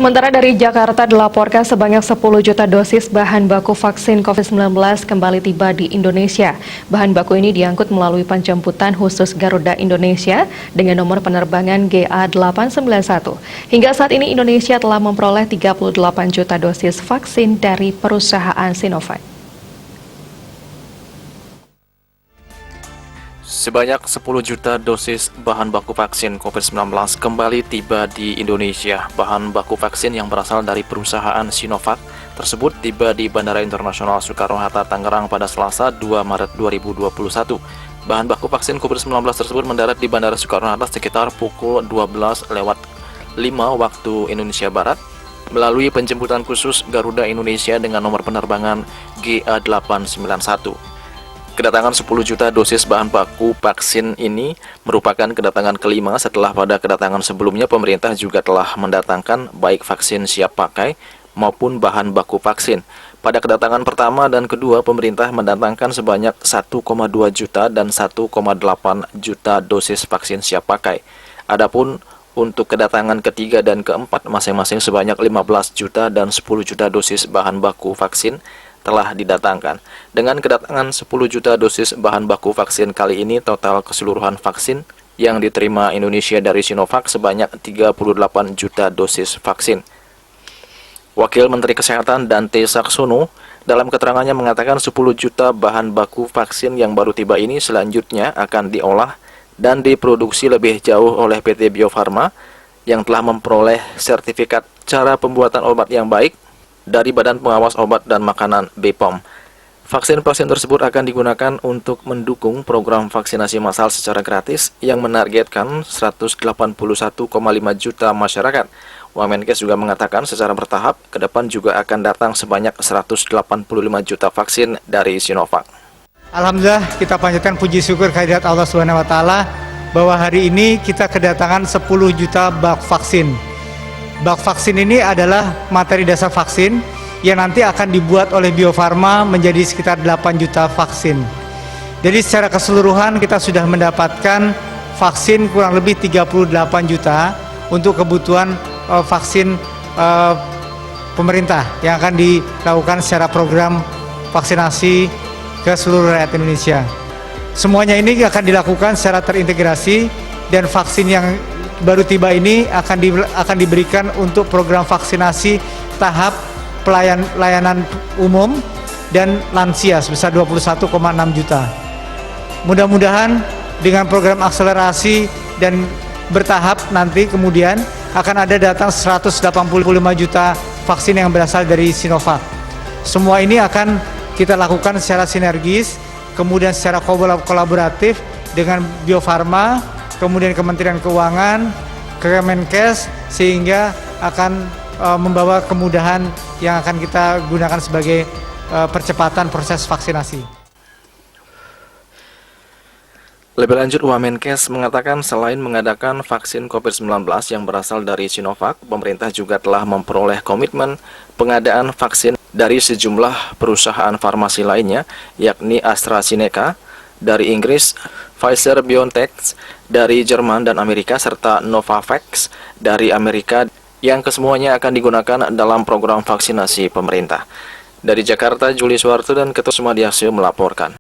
Sementara dari Jakarta dilaporkan sebanyak 10 juta dosis bahan baku vaksin COVID-19 kembali tiba di Indonesia. Bahan baku ini diangkut melalui penjemputan khusus Garuda Indonesia dengan nomor penerbangan GA891. Hingga saat ini Indonesia telah memperoleh 38 juta dosis vaksin dari perusahaan Sinovac. Sebanyak 10 juta dosis bahan baku vaksin COVID-19 kembali tiba di Indonesia. Bahan baku vaksin yang berasal dari perusahaan Sinovac tersebut tiba di Bandara Internasional Soekarno-Hatta, Tangerang pada Selasa 2 Maret 2021. Bahan baku vaksin COVID-19 tersebut mendarat di Bandara Soekarno-Hatta sekitar pukul 12:05 waktu Indonesia Barat melalui penjemputan khusus Garuda Indonesia dengan nomor penerbangan GA891. Kedatangan 10 juta dosis bahan baku vaksin ini merupakan kedatangan kelima setelah pada kedatangan sebelumnya pemerintah juga telah mendatangkan baik vaksin siap pakai maupun bahan baku vaksin. Pada kedatangan pertama dan kedua, pemerintah mendatangkan sebanyak 1,2 juta dan 1,8 juta dosis vaksin siap pakai. Adapun untuk kedatangan ketiga dan keempat masing-masing sebanyak 15 juta dan 10 juta dosis bahan baku vaksin telah didatangkan. Dengan kedatangan 10 juta dosis bahan baku vaksin kali ini, total keseluruhan vaksin yang diterima Indonesia dari Sinovac sebanyak 38 juta dosis vaksin. Wakil Menteri Kesehatan Dante Saxono dalam keterangannya mengatakan 10 juta bahan baku vaksin yang baru tiba ini selanjutnya akan diolah dan diproduksi lebih jauh oleh PT Bio Farma yang telah memperoleh sertifikat cara pembuatan obat yang baik dari Badan Pengawas Obat dan Makanan BPOM. Vaksin-vaksin tersebut akan digunakan untuk mendukung program vaksinasi massal secara gratis yang menargetkan 181,5 juta masyarakat. Wamenkes juga mengatakan secara bertahap ke depan juga akan datang sebanyak 185 juta vaksin dari Sinovac. Alhamdulillah, kita panjatkan puji syukur kehadirat Allah Subhanahu wa taala bahwa hari ini kita kedatangan 10 juta bak vaksin. Bak vaksin ini adalah materi dasar vaksin yang nanti akan dibuat oleh Bio Farma menjadi sekitar 8 juta vaksin. Jadi secara keseluruhan kita sudah mendapatkan vaksin kurang lebih 38 juta untuk kebutuhan vaksin pemerintah yang akan dilakukan secara program vaksinasi ke seluruh rakyat Indonesia. Semuanya ini akan dilakukan secara terintegrasi dan vaksin yang baru tiba ini akan diberikan untuk program vaksinasi tahap layanan umum dan lansia sebesar 21,6 juta. Mudah-mudahan dengan program akselerasi dan bertahap nanti kemudian akan ada datang 185 juta vaksin yang berasal dari Sinovac. Semua ini akan kita lakukan secara sinergis, kemudian secara kolaboratif dengan Bio Farma, kemudian Kementerian Keuangan, Kemenkes, sehingga akan membawa kemudahan yang akan kita gunakan sebagai percepatan proses vaksinasi. Lebih lanjut, Wamenkes mengatakan selain mengadakan vaksin COVID-19 yang berasal dari Sinovac, pemerintah juga telah memperoleh komitmen pengadaan vaksin dari sejumlah perusahaan farmasi lainnya, yakni AstraZeneca dari Inggris, Pfizer-BioNTech dari Jerman dan Amerika, serta Novavax dari Amerika yang kesemuanya akan digunakan dalam program vaksinasi pemerintah. Dari Jakarta, Juli Suwarto dan Ketut Sumadiasio melaporkan.